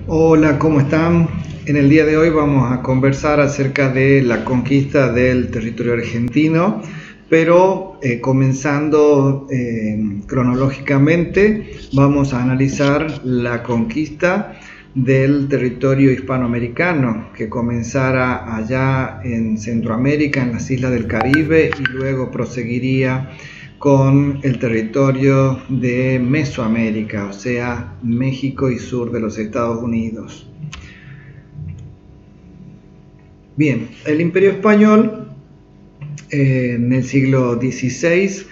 Hola, ¿cómo están? En el día de hoy vamos a conversar acerca de la conquista del territorio argentino, pero comenzando cronológicamente, vamos a analizar la conquista del territorio hispanoamericano, que comenzara allá en Centroamérica, en las islas del Caribe, y luego proseguiría con el territorio de Mesoamérica, o sea, México y sur de los Estados Unidos. Bien, el Imperio Español en el siglo XVI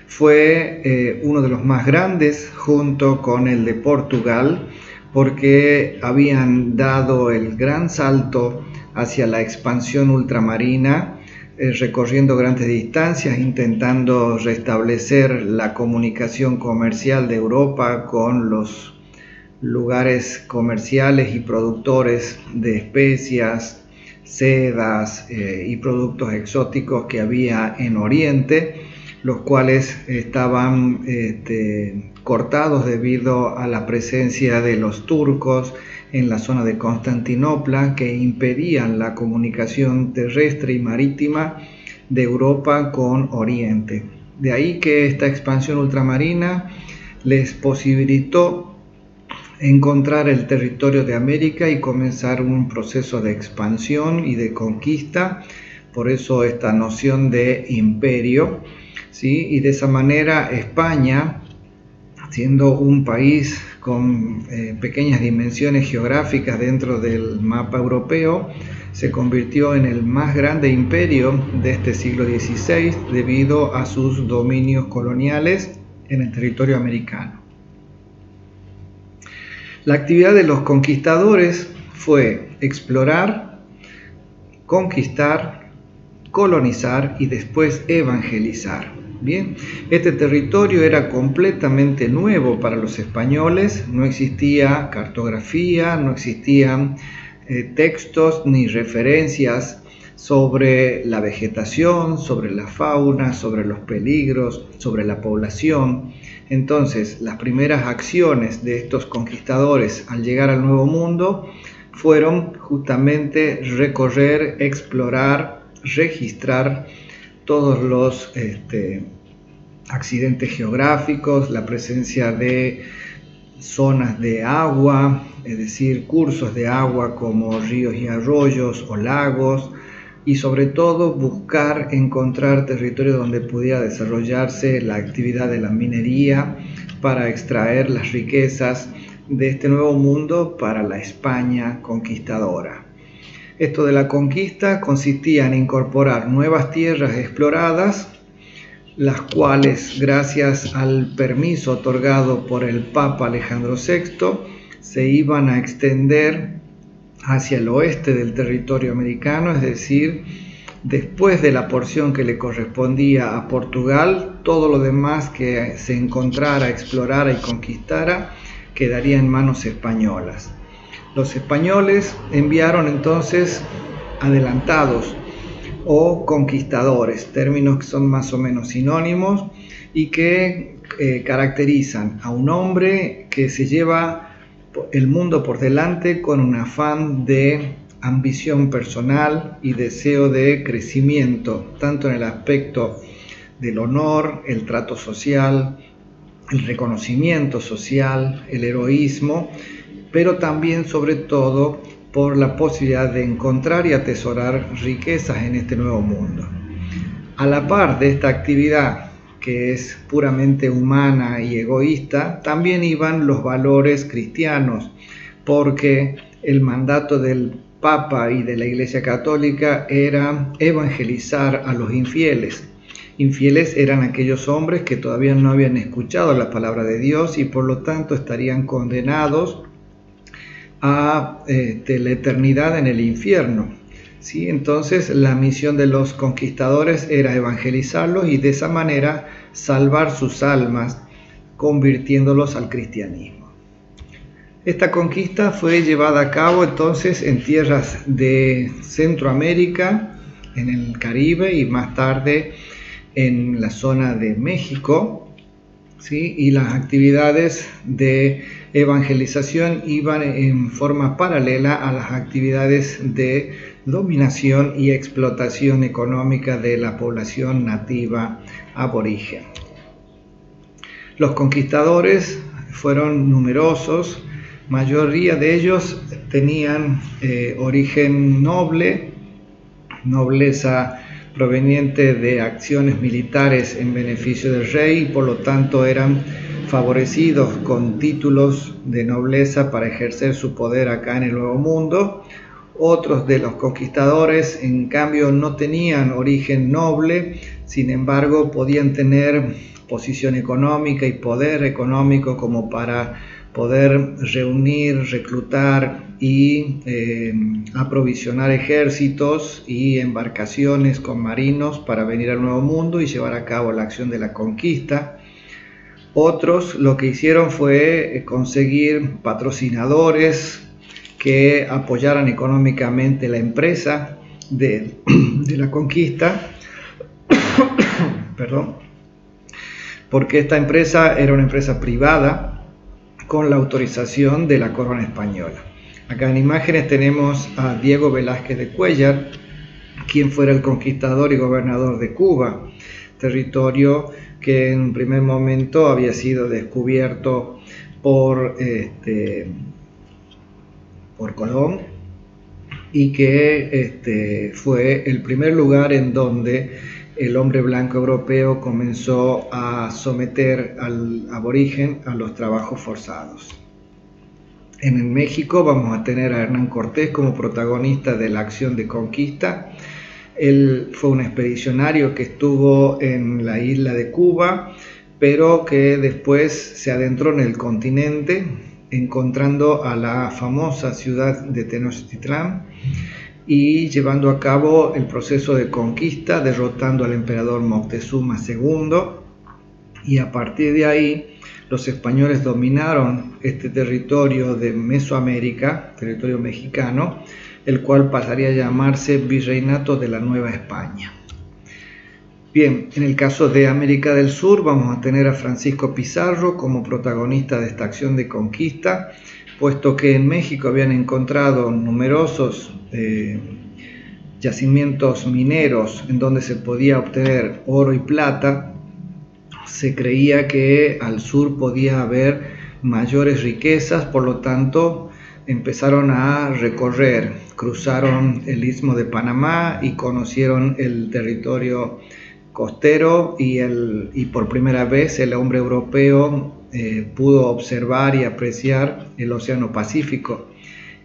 fue uno de los más grandes, junto con el de Portugal, porque habían dado el gran salto hacia la expansión ultramarina, recorriendo grandes distancias, intentando restablecer la comunicación comercial de Europa con los lugares comerciales y productores de especias, sedas y productos exóticos que había en Oriente, los cuales estaban cortados debido a la presencia de los turcos en la zona de Constantinopla, que impedían la comunicación terrestre y marítima de Europa con Oriente. De ahí que esta expansión ultramarina les posibilitó encontrar el territorio de América y comenzar un proceso de expansión y de conquista. Por eso esta noción de imperio, ¿sí? Y de esa manera España, siendo un país con pequeñas dimensiones geográficas dentro del mapa europeo, se convirtió en el más grande imperio de este siglo XVI debido a sus dominios coloniales en el territorio americano. La actividad de los conquistadores fue explorar, conquistar, colonizar y después evangelizar. Bien, este territorio era completamente nuevo para los españoles, no existía cartografía, no existían textos ni referencias sobre la vegetación, sobre la fauna, sobre los peligros, sobre la población. Entonces, las primeras acciones de estos conquistadores al llegar al Nuevo Mundo fueron justamente recorrer, explorar, registrar todos los accidentes geográficos, la presencia de zonas de agua, es decir, cursos de agua como ríos y arroyos o lagos, y sobre todo buscar encontrar territorio donde pudiera desarrollarse la actividad de la minería para extraer las riquezas de este nuevo mundo para la España conquistadora. Esto de la conquista consistía en incorporar nuevas tierras exploradas, las cuales, gracias al permiso otorgado por el Papa Alejandro VI, se iban a extender hacia el oeste del territorio americano, es decir, después de la porción que le correspondía a Portugal, todo lo demás que se encontrara, explorara y conquistara quedaría en manos españolas. Los españoles enviaron entonces adelantados o conquistadores, términos que son más o menos sinónimos y que caracterizan a un hombre que se lleva el mundo por delante con un afán de ambición personal y deseo de crecimiento, tanto en el aspecto del honor, el trato social, el reconocimiento social, el heroísmo, pero también sobre todo por la posibilidad de encontrar y atesorar riquezas en este nuevo mundo. A la par de esta actividad, que es puramente humana y egoísta, también iban los valores cristianos, porque el mandato del Papa y de la Iglesia Católica era evangelizar a los infieles. Infieles eran aquellos hombres que todavía no habían escuchado la palabra de Dios y por lo tanto estarían condenados a la eternidad en el infierno. ¿Sí? Entonces la misión de los conquistadores era evangelizarlos y de esa manera salvar sus almas, convirtiéndolos al cristianismo. Esta conquista fue llevada a cabo entonces en tierras de Centroamérica, en el Caribe y más tarde en la zona de México, ¿sí? Y las actividades de evangelización iban en forma paralela a las actividades de dominación y explotación económica de la población nativa aborigen. Los conquistadores fueron numerosos, mayoría de ellos tenían origen noble, nobleza proveniente de acciones militares en beneficio del rey, y por lo tanto eran favorecidos con títulos de nobleza para ejercer su poder acá en el Nuevo Mundo. Otros de los conquistadores, en cambio, no tenían origen noble, sin embargo, podían tener posición económica y poder económico como para poder reunir, reclutar y aprovisionar ejércitos y embarcaciones con marinos para venir al Nuevo Mundo y llevar a cabo la acción de la conquista. Otros lo que hicieron fue conseguir patrocinadores que apoyaran económicamente la empresa de la conquista, perdón, porque esta empresa era una empresa privada con la autorización de la corona española. Acá en imágenes tenemos a Diego Velázquez de Cuéllar, quien fuera el conquistador y gobernador de Cuba, territorio que en un primer momento había sido descubierto por Colón, y que fue el primer lugar en donde el hombre blanco europeo comenzó a someter al aborigen a los trabajos forzados. En México vamos a tener a Hernán Cortés como protagonista de la acción de conquista. Él fue un expedicionario que estuvo en la isla de Cuba, pero que después se adentró en el continente, encontrando a la famosa ciudad de Tenochtitlán y llevando a cabo el proceso de conquista, derrotando al emperador Moctezuma II, y a partir de ahí los españoles dominaron este territorio de Mesoamérica, territorio mexicano, el cual pasaría a llamarse Virreinato de la Nueva España. Bien, en el caso de América del Sur vamos a tener a Francisco Pizarro como protagonista de esta acción de conquista, puesto que en México habían encontrado numerosos yacimientos mineros en donde se podía obtener oro y plata. Se creía que al sur podía haber mayores riquezas, por lo tanto empezaron a recorrer, cruzaron el Istmo de Panamá y conocieron el territorio costero, y por primera vez el hombre europeo pudo observar y apreciar el Océano Pacífico,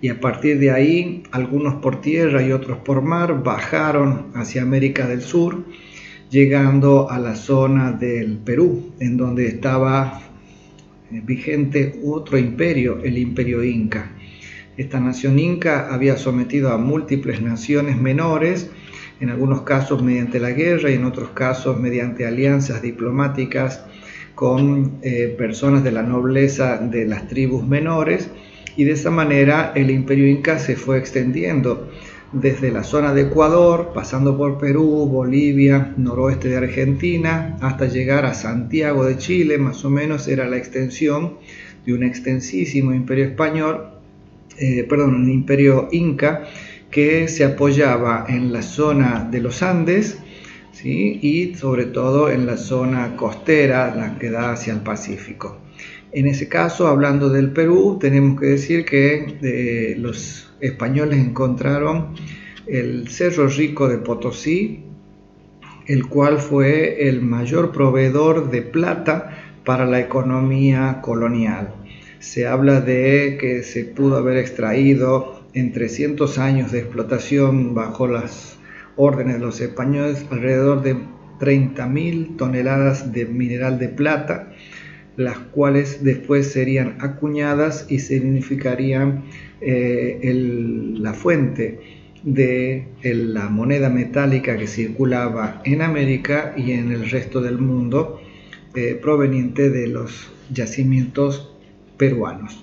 y a partir de ahí algunos por tierra y otros por mar bajaron hacia América del Sur, llegando a la zona del Perú, en donde estaba vigente otro imperio, el Imperio Inca. Esta nación inca había sometido a múltiples naciones menores, en algunos casos mediante la guerra y en otros casos mediante alianzas diplomáticas con personas de la nobleza de las tribus menores, y de esa manera el Imperio Inca se fue extendiendo desde la zona de Ecuador, pasando por Perú, Bolivia, noroeste de Argentina, hasta llegar a Santiago de Chile. Más o menos era la extensión de un extensísimo imperio español, un imperio inca, que se apoyaba en la zona de los Andes, ¿sí? Y sobre todo en la zona costera, la que da hacia el Pacífico. En ese caso, hablando del Perú, tenemos que decir que los españoles encontraron el Cerro Rico de Potosí, el cual fue el mayor proveedor de plata para la economía colonial. Se habla de que se pudo haber extraído en 300 años de explotación bajo las órdenes de los españoles alrededor de 30.000 toneladas de mineral de plata, las cuales después serían acuñadas y significarían la fuente de la moneda metálica que circulaba en América y en el resto del mundo, proveniente de los yacimientos peruanos.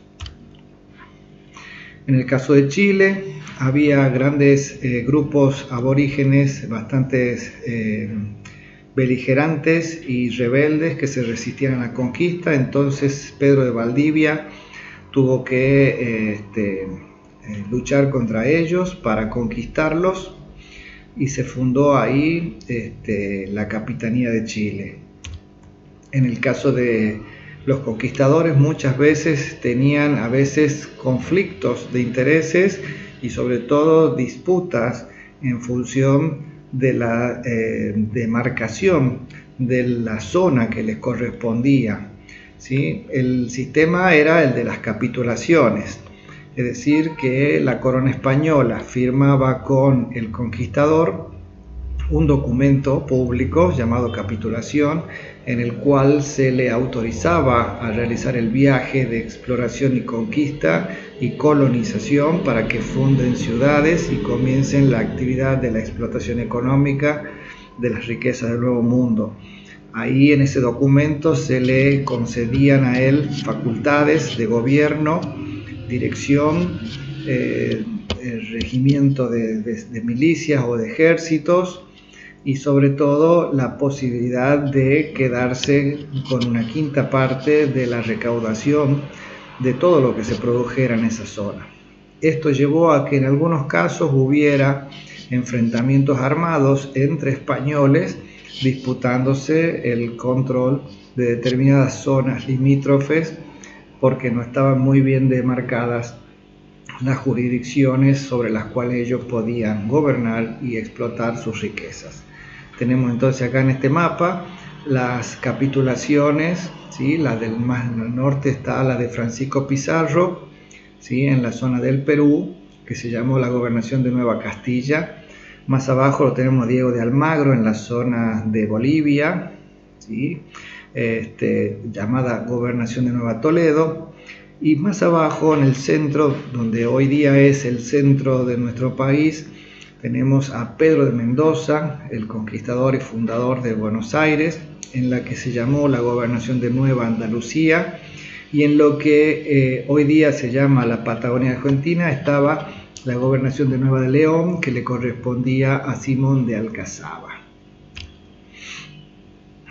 En el caso de Chile había grandes grupos aborígenes bastante beligerantes y rebeldes que se resistían a la conquista. Entonces Pedro de Valdivia tuvo que luchar contra ellos para conquistarlos y se fundó ahí la Capitanía de Chile. En el caso de los conquistadores, muchas veces tenían conflictos de intereses y sobre todo disputas en función de la demarcación de la zona que les correspondía, ¿sí? El sistema era el de las capitulaciones, es decir, que la corona española firmaba con el conquistador un documento público llamado capitulación, en el cual se le autorizaba a realizar el viaje de exploración y conquista y colonización para que funden ciudades y comiencen la actividad de la explotación económica de las riquezas del Nuevo Mundo. Ahí en ese documento se le concedían a él facultades de gobierno, dirección, regimiento de milicias o de ejércitos, y sobre todo la posibilidad de quedarse con una quinta parte de la recaudación de todo lo que se produjera en esa zona. Esto llevó a que en algunos casos hubiera enfrentamientos armados entre españoles disputándose el control de determinadas zonas limítrofes, porque no estaban muy bien demarcadas las jurisdicciones sobre las cuales ellos podían gobernar y explotar sus riquezas. Tenemos entonces acá en este mapa las capitulaciones, ¿sí? La del más al norte está la de Francisco Pizarro, ¿sí? En la zona del Perú, que se llamó la gobernación de Nueva Castilla. Más abajo lo tenemos Diego de Almagro en la zona de Bolivia, ¿sí? Llamada gobernación de Nueva Toledo. Y más abajo, en el centro, donde hoy día es el centro de nuestro país, tenemos a Pedro de Mendoza, el conquistador y fundador de Buenos Aires, en la que se llamó la gobernación de Nueva Andalucía, y en lo que hoy día se llama la Patagonia Argentina estaba la gobernación de Nueva de León, que le correspondía a Simón de Alcazaba.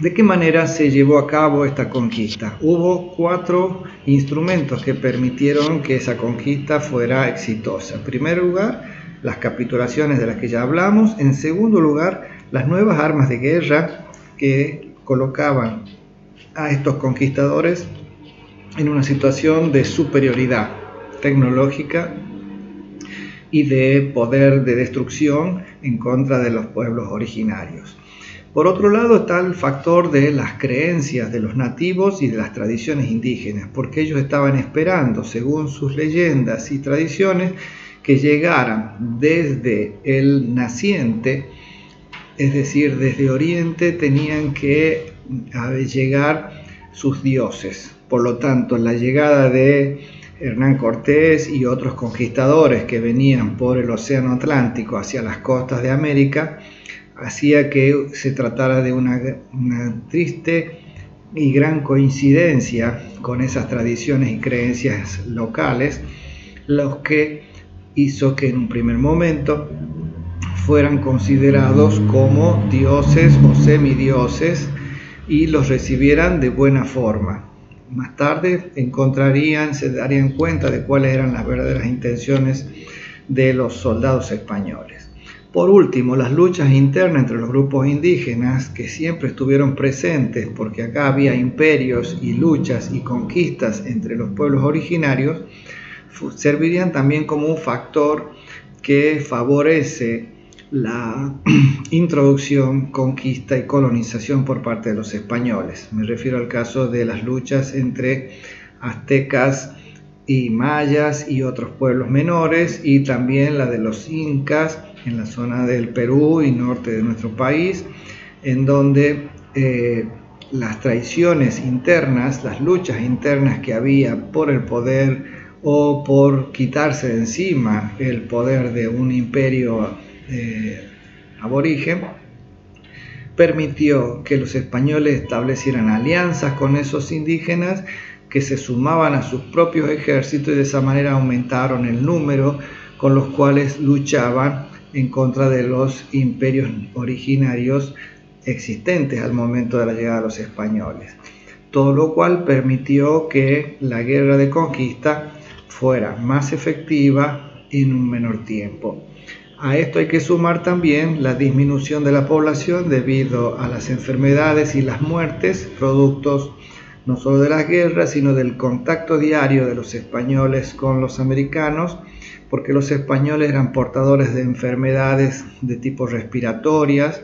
¿De qué manera se llevó a cabo esta conquista? Hubo 4 instrumentos que permitieron que esa conquista fuera exitosa. En primer lugar, las capitulaciones de las que ya hablamos. En segundo lugar, las nuevas armas de guerra que colocaban a estos conquistadores en una situación de superioridad tecnológica y de poder de destrucción en contra de los pueblos originarios. Por otro lado está el factor de las creencias de los nativos y de las tradiciones indígenas, porque ellos estaban esperando, según sus leyendas y tradiciones, que llegaran desde el naciente, es decir, desde Oriente tenían que llegar sus dioses. Por lo tanto, la llegada de Hernán Cortés y otros conquistadores que venían por el Océano Atlántico hacia las costas de América hacía que se tratara de una triste y gran coincidencia con esas tradiciones y creencias locales, los que hizo que en un primer momento fueran considerados como dioses o semidioses y los recibieran de buena forma. Más tarde se darían cuenta de cuáles eran las verdaderas intenciones de los soldados españoles. Por último, las luchas internas entre los grupos indígenas, que siempre estuvieron presentes porque acá había imperios y luchas y conquistas entre los pueblos originarios, servirían también como un factor que favorece la introducción, conquista y colonización por parte de los españoles. Me refiero al caso de las luchas entre aztecas y mayas y otros pueblos menores, y también la de los incas en la zona del Perú y norte de nuestro país, en donde las traiciones internas, las luchas internas que había por el poder o por quitarse de encima el poder de un imperio aborigen, permitió que los españoles establecieran alianzas con esos indígenas que se sumaban a sus propios ejércitos, y de esa manera aumentaron el número con los cuales luchaban en contra de los imperios originarios existentes al momento de la llegada de los españoles. todo lo cual permitió que la guerra de conquista fuera más efectiva en un menor tiempo. A esto hay que sumar también la disminución de la población debido a las enfermedades y las muertes, productos no solo de las guerras, sino del contacto diario de los españoles con los americanos, porque los españoles eran portadores de enfermedades de tipo respiratorias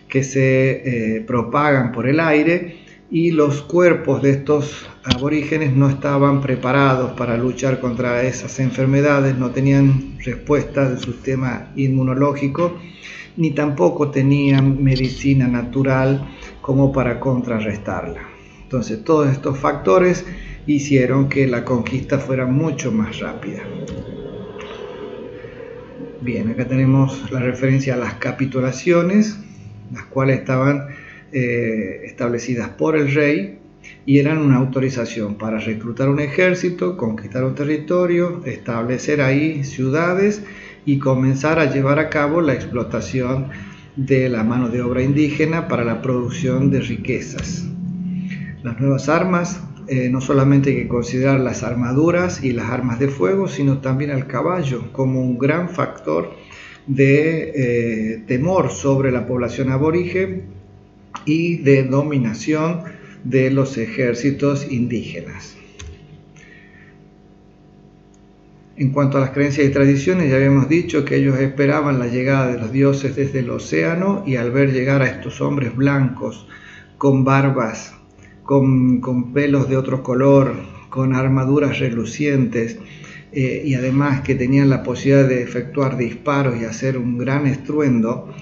que se propagan por el aire, y los cuerpos de estos aborígenes no estaban preparados para luchar contra esas enfermedades, no tenían respuesta del sistema inmunológico, ni tampoco tenían medicina natural como para contrarrestarla. Entonces, todos estos factores hicieron que la conquista fuera mucho más rápida. Bien, acá tenemos la referencia a las capitulaciones, las cuales estaban establecidas por el rey y eran una autorización para reclutar un ejército, conquistar un territorio, establecer ahí ciudades y comenzar a llevar a cabo la explotación de la mano de obra indígena para la producción de riquezas. Las nuevas armas, no solamente hay que considerar las armaduras y las armas de fuego, sino también al caballo como un gran factor de temor sobre la población aborigen y de dominación de los ejércitos indígenas. En cuanto a las creencias y tradiciones, ya habíamos dicho que ellos esperaban la llegada de los dioses desde el océano, y al ver llegar a estos hombres blancos, con barbas, con pelos de otro color, con armaduras relucientes, y además que tenían la posibilidad de efectuar disparos y hacer un gran estruendo,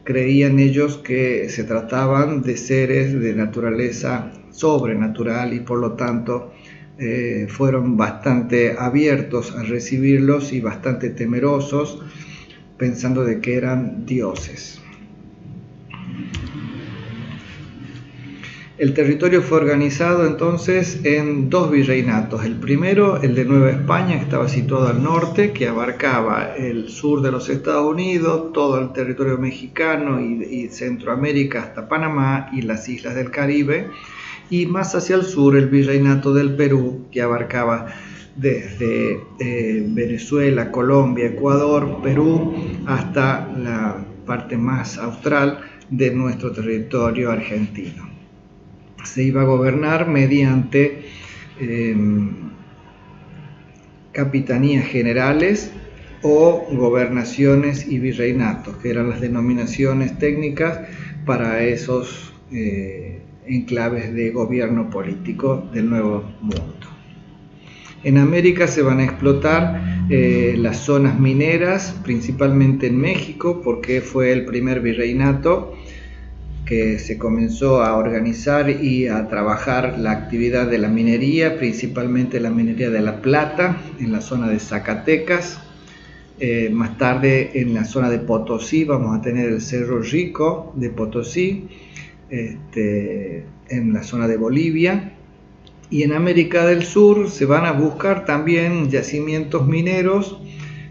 creían ellos que se trataban de seres de naturaleza sobrenatural, y por lo tanto fueron bastante abiertos a recibirlos y bastante temerosos, pensando de que eran dioses. El territorio fue organizado entonces en dos virreinatos. El primero, el de Nueva España, que estaba situado al norte, que abarcaba el sur de los Estados Unidos, todo el territorio mexicano y Centroamérica hasta Panamá y las islas del Caribe, y más hacia el sur el virreinato del Perú, que abarcaba desde Venezuela, Colombia, Ecuador, Perú, hasta la parte más austral de nuestro territorio argentino. Se iba a gobernar mediante capitanías generales o gobernaciones y virreinatos, que eran las denominaciones técnicas para esos enclaves de gobierno político del Nuevo Mundo. En América se van a explotar las zonas mineras, principalmente en México, porque fue el primer virreinato que se comenzó a organizar y a trabajar la actividad de la minería, principalmente la minería de la plata en la zona de Zacatecas. Más tarde en la zona de Potosí vamos a tener el Cerro Rico de Potosí, en la zona de Bolivia. Y en América del Sur se van a buscar también yacimientos mineros,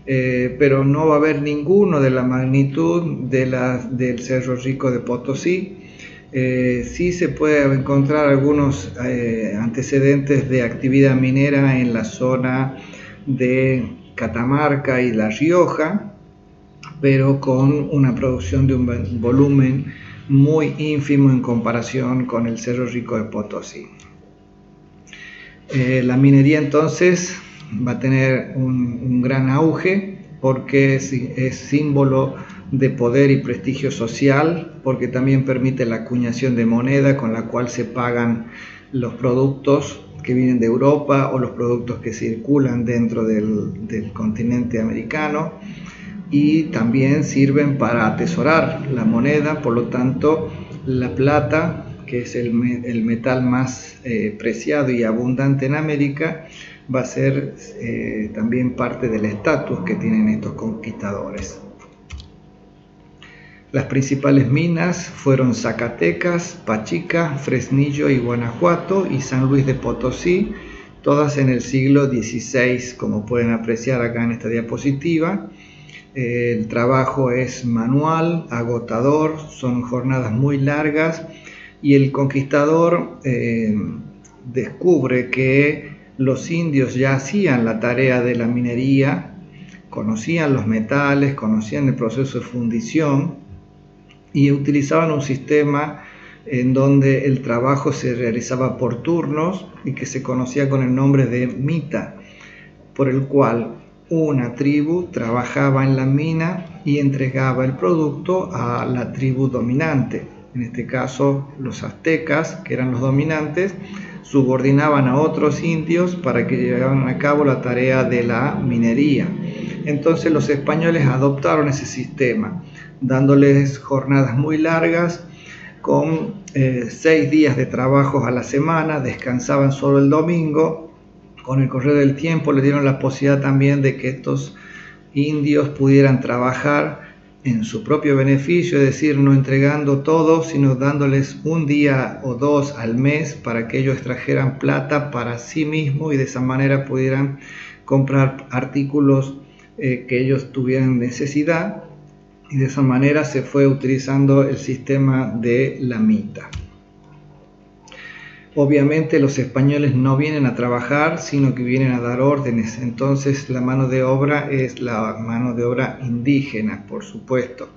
pero no va a haber ninguno de la magnitud del Cerro Rico de Potosí. Sí se puede encontrar algunos antecedentes de actividad minera en la zona de Catamarca y La Rioja, pero con una producción de un volumen muy ínfimo en comparación con el Cerro Rico de Potosí. La minería entonces va a tener un gran auge, porque es símbolo de poder y prestigio social, porque también permite la acuñación de moneda con la cual se pagan los productos que vienen de Europa o los productos que circulan dentro del continente americano, y también sirven para atesorar la moneda. Por lo tanto, la plata, que es el metal más preciado y abundante en América, va a ser también parte del estatus que tienen estos conquistadores. Las principales minas fueron Zacatecas, Pachica, Fresnillo y Guanajuato, y San Luis de Potosí, todas en el siglo XVI, como pueden apreciar acá en esta diapositiva. El trabajo es manual, agotador, son jornadas muy largas, y el conquistador descubre que los indios ya hacían la tarea de la minería, conocían los metales, conocían el proceso de fundición y utilizaban un sistema en donde el trabajo se realizaba por turnos y que se conocía con el nombre de mita, por el cual una tribu trabajaba en la mina y entregaba el producto a la tribu dominante. En este caso, los aztecas, que eran los dominantes, subordinaban a otros indios para que llevaran a cabo la tarea de la minería. Entonces los españoles adoptaron ese sistema, dándoles jornadas muy largas, con 6 días de trabajo a la semana, descansaban solo el domingo. Con el correr del tiempo le dieron la posibilidad también de que estos indios pudieran trabajar en su propio beneficio, es decir, no entregando todo, sino dándoles un día o 2 al mes para que ellos extrajeran plata para sí mismos y de esa manera pudieran comprar artículos que ellos tuvieran necesidad, y de esa manera se fue utilizando el sistema de la mita. Obviamente los españoles no vienen a trabajar, sino que vienen a dar órdenes. Entonces la mano de obra es la mano de obra indígena, por supuesto.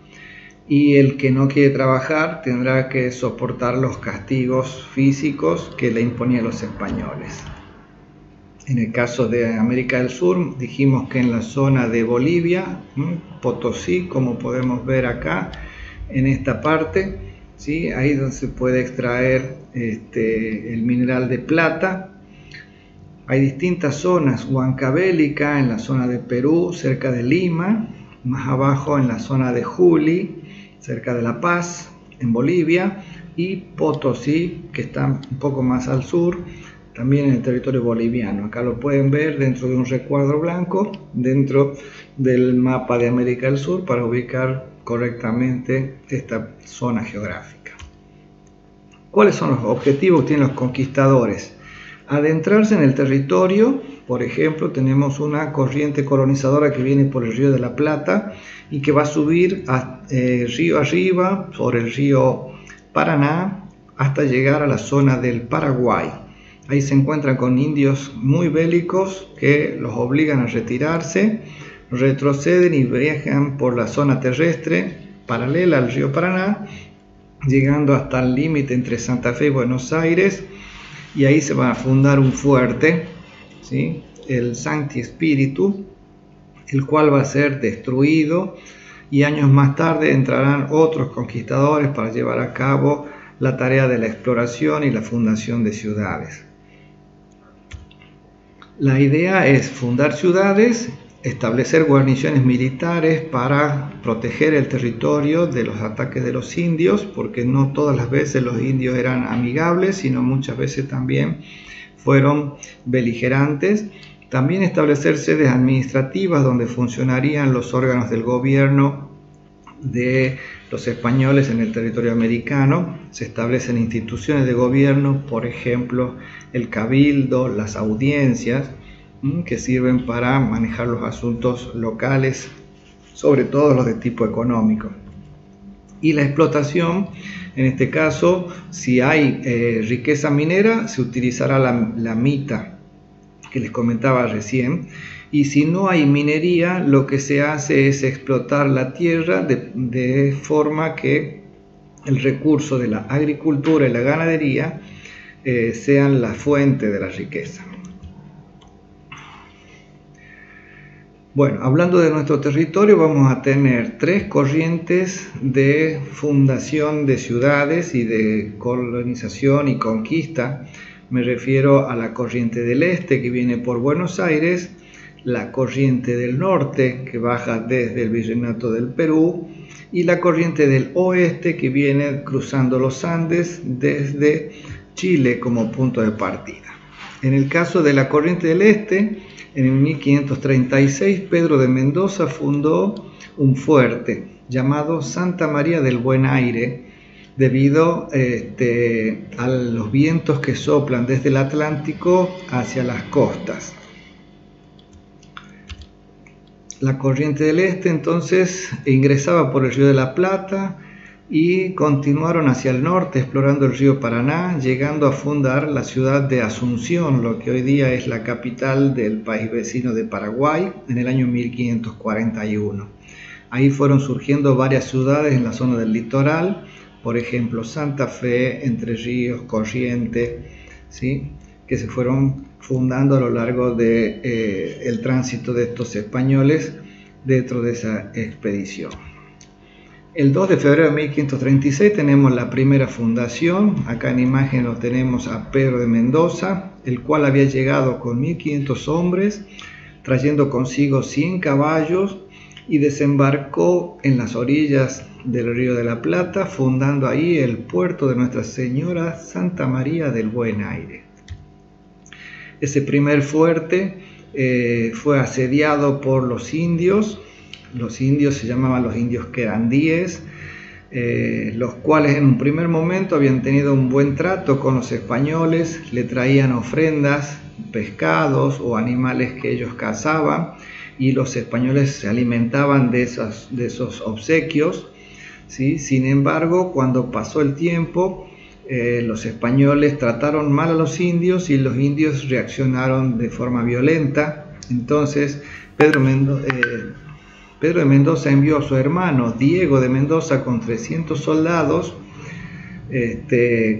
Y el que no quiere trabajar tendrá que soportar los castigos físicos que le imponían los españoles. En el caso de América del Sur, dijimos que en la zona de Bolivia, Potosí, como podemos ver acá, en esta parte, ¿sí? Ahí donde se puede extraer el mineral de plata. Hay distintas zonas: Huancavelica en la zona de Perú, cerca de Lima; más abajo en la zona de Juli, cerca de La Paz, en Bolivia; y Potosí, que está un poco más al sur, también en el territorio boliviano. Acá lo pueden ver dentro de un recuadro blanco, dentro del mapa de América del Sur, para ubicar correctamente esta zona geográfica. ¿Cuáles son los objetivos que tienen los conquistadores? Adentrarse en el territorio. Por ejemplo, tenemos una corriente colonizadora que viene por el río de la Plata y que va a subir río arriba por el río Paraná hasta llegar a la zona del Paraguay. Ahí se encuentran con indios muy bélicos que los obligan a retirarse, retroceden y viajan por la zona terrestre paralela al río Paraná, llegando hasta el límite entre Santa Fe y Buenos Aires, y ahí se va a fundar un fuerte, ¿sí? El Sancti Spiritu, el cual va a ser destruido, y años más tarde entrarán otros conquistadores para llevar a cabo la tarea de la exploración y la fundación de ciudades. La idea es fundar ciudades, establecer guarniciones militares para proteger el territorio de los ataques de los indios, porque no todas las veces los indios eran amigables, sino muchas veces también fueron beligerantes. También establecer sedes administrativas donde funcionarían los órganos del gobierno de los españoles en el territorio americano. Se establecen instituciones de gobierno, por ejemplo el cabildo, las audiencias, que sirven para manejar los asuntos locales, sobre todo los de tipo económico. Y la explotación, en este caso, si hay riqueza minera, se utilizará la mita que les comentaba recién. Y si no hay minería, lo que se hace es explotar la tierra de forma que el recurso de la agricultura y la ganadería sean la fuente de la riqueza. Bueno, hablando de nuestro territorio, vamos a tener 3 corrientes de fundación de ciudades y de colonización y conquista. Me refiero a la corriente del este, que viene por Buenos Aires; la corriente del norte, que baja desde el Virreinato del Perú; y la corriente del oeste, que viene cruzando los Andes desde Chile como punto de partida. En el caso de la corriente del este, en el 1536 Pedro de Mendoza fundó un fuerte llamado Santa María del Buen Aire, debido a los vientos que soplan desde el Atlántico hacia las costas. La corriente del este entonces ingresaba por el río de la Plata, y continuaron hacia el norte explorando el río Paraná, llegando a fundar la ciudad de Asunción, lo que hoy día es la capital del país vecino de Paraguay, en el año 1541. Ahí fueron surgiendo varias ciudades en la zona del litoral, por ejemplo Santa Fe, Entre Ríos, Corrientes, ¿sí?, que se fueron fundando a lo largo del tránsito de estos españoles dentro de esa expedición. El 2 de febrero de 1536 tenemos la primera fundación. Acá en imagen lo tenemos a Pedro de Mendoza, el cual había llegado con 1500 hombres, trayendo consigo 100 caballos, y desembarcó en las orillas del Río de la Plata, fundando ahí el puerto de Nuestra Señora Santa María del Buen Aire. Ese primer fuerte fue asediado por los indios. Los indios se llamaban los indios querandíes, los cuales en un primer momento habían tenido un buen trato con los españoles, le traían ofrendas, pescados o animales que ellos cazaban, y los españoles se alimentaban de esos obsequios, ¿sí? Sin embargo, cuando pasó el tiempo, los españoles trataron mal a los indios y los indios reaccionaron de forma violenta. Entonces Pedro de Mendoza envió a su hermano Diego de Mendoza con 300 soldados,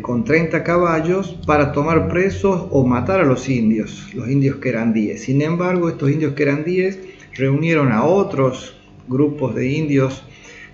con 30 caballos, para tomar presos o matar a los indios querandíes. Sin embargo, estos indios querandíes reunieron a otros grupos de indios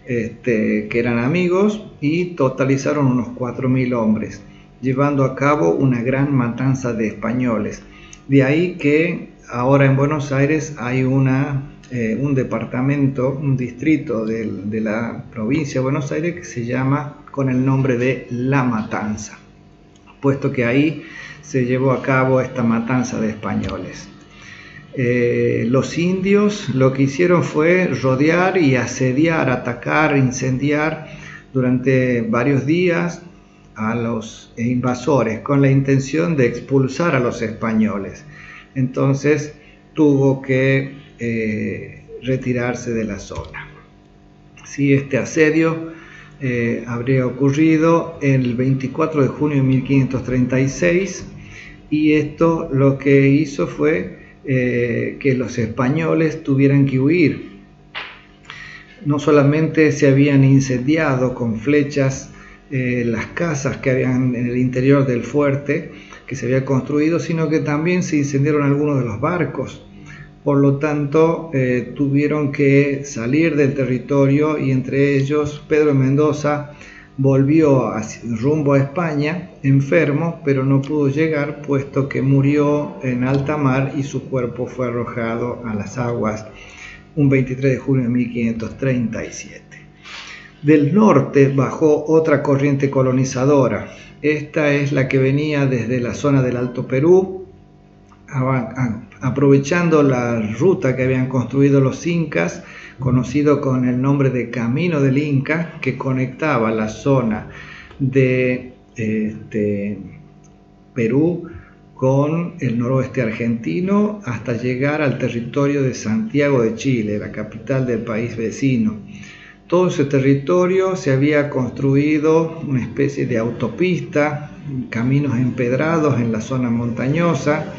que eran amigos y totalizaron unos 4000 hombres, llevando a cabo una gran matanza de españoles. De ahí que ahora en Buenos Aires hay un departamento, un distrito de la provincia de Buenos Aires que se llama con el nombre de La Matanza, puesto que ahí se llevó a cabo esta matanza de españoles. Los indios lo que hicieron fue rodear y asediar, atacar, incendiar durante varios días a los invasores con la intención de expulsar a los españoles. Entonces tuvo que retirarse de la zona. Sí, este asedio habría ocurrido el 24 de junio de 1536, y esto lo que hizo fue que los españoles tuvieran que huir. No solamente se habían incendiado con flechas las casas que habían en el interior del fuerte que se había construido, sino que también se incendiaron algunos de los barcos. Por lo tanto, tuvieron que salir del territorio, y entre ellos Pedro de Mendoza volvió rumbo a España enfermo, pero no pudo llegar puesto que murió en alta mar y su cuerpo fue arrojado a las aguas un 23 de junio de 1537. Del norte bajó otra corriente colonizadora. Esta es la que venía desde la zona del Alto Perú, aprovechando la ruta que habían construido los incas, conocido con el nombre de Camino del Inca, que conectaba la zona de Perú con el noroeste argentino hasta llegar al territorio de Santiago de Chile, la capital del país vecino. Todo ese territorio se había construido una especie de autopista, caminos empedrados en la zona montañosa,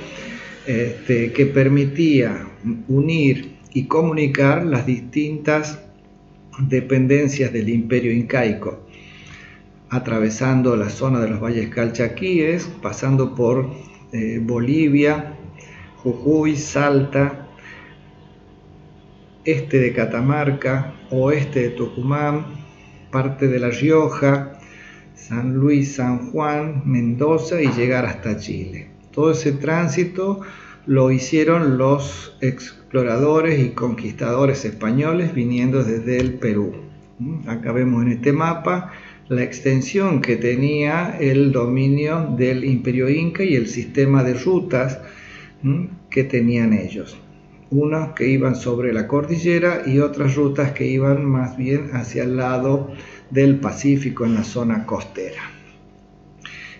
que permitía unir y comunicar las distintas dependencias del imperio incaico, atravesando la zona de los valles calchaquíes, pasando por Bolivia, Jujuy, Salta, este de Catamarca, oeste de Tucumán, parte de La Rioja, San Luis, San Juan, Mendoza, y llegar hasta Chile. Todo ese tránsito lo hicieron los exploradores y conquistadores españoles viniendo desde el Perú. Acá vemos en este mapa la extensión que tenía el dominio del Imperio Inca y el sistema de rutas que tenían ellos. Unas que iban sobre la cordillera y otras rutas que iban más bien hacia el lado del Pacífico, en la zona costera.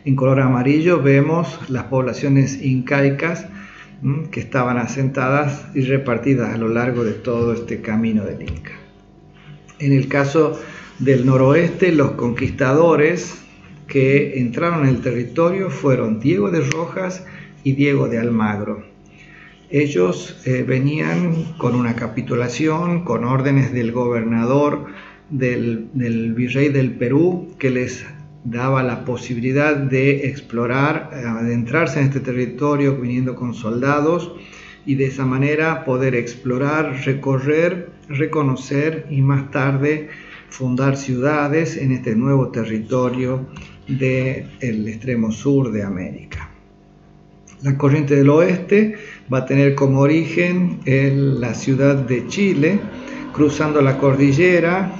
En color amarillo vemos las poblaciones incaicas que estaban asentadas y repartidas a lo largo de todo este camino del Inca. En el caso Del noroeste, los conquistadores que entraron en el territorio fueron Diego de Rojas y Diego de Almagro. Ellos venían con una capitulación, con órdenes del gobernador, del virrey del Perú, que les daba la posibilidad de explorar, adentrarse en este territorio viniendo con soldados y de esa manera poder explorar, recorrer, reconocer y más tarde fundar ciudades en este nuevo territorio del extremo sur de América. La corriente del oeste va a tener como origen la ciudad de Chile. Cruzando la cordillera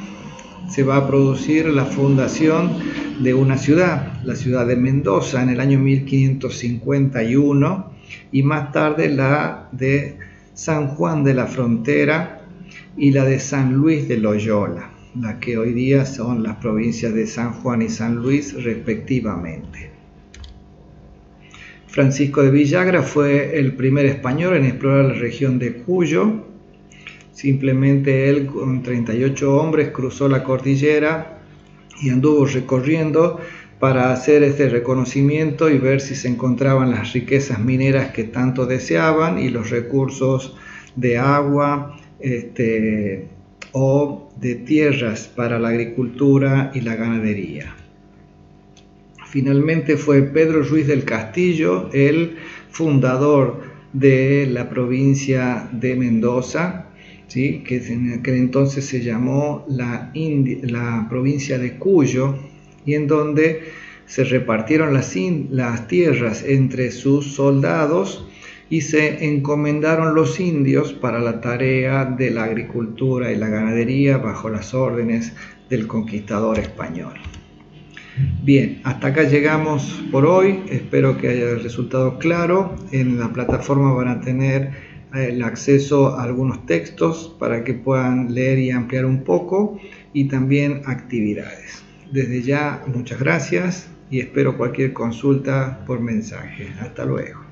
se va a producir la fundación de una ciudad, la ciudad de Mendoza, en el año 1551, y más tarde la de San Juan de la Frontera y la de San Luis de Loyola, las que hoy día son las provincias de San Juan y San Luis respectivamente. Francisco de Villagra fue el primer español en explorar la región de Cuyo. Simplemente él con 38 hombres cruzó la cordillera y anduvo recorriendo para hacer este reconocimiento y ver si se encontraban las riquezas mineras que tanto deseaban y los recursos de agua o de tierras para la agricultura y la ganadería. Finalmente fue Pedro Ruiz del Castillo, el fundador de la provincia de Mendoza, ¿sí? Que en aquel entonces se llamó la provincia de Cuyo, y en donde se repartieron las tierras entre sus soldados y se encomendaron los indios para la tarea de la agricultura y la ganadería bajo las órdenes del conquistador español. Bien, hasta acá llegamos por hoy, espero que haya resultado claro. En la plataforma van a tener el acceso a algunos textos para que puedan leer y ampliar un poco, y también actividades. Desde ya, muchas gracias y espero cualquier consulta por mensaje. Hasta luego.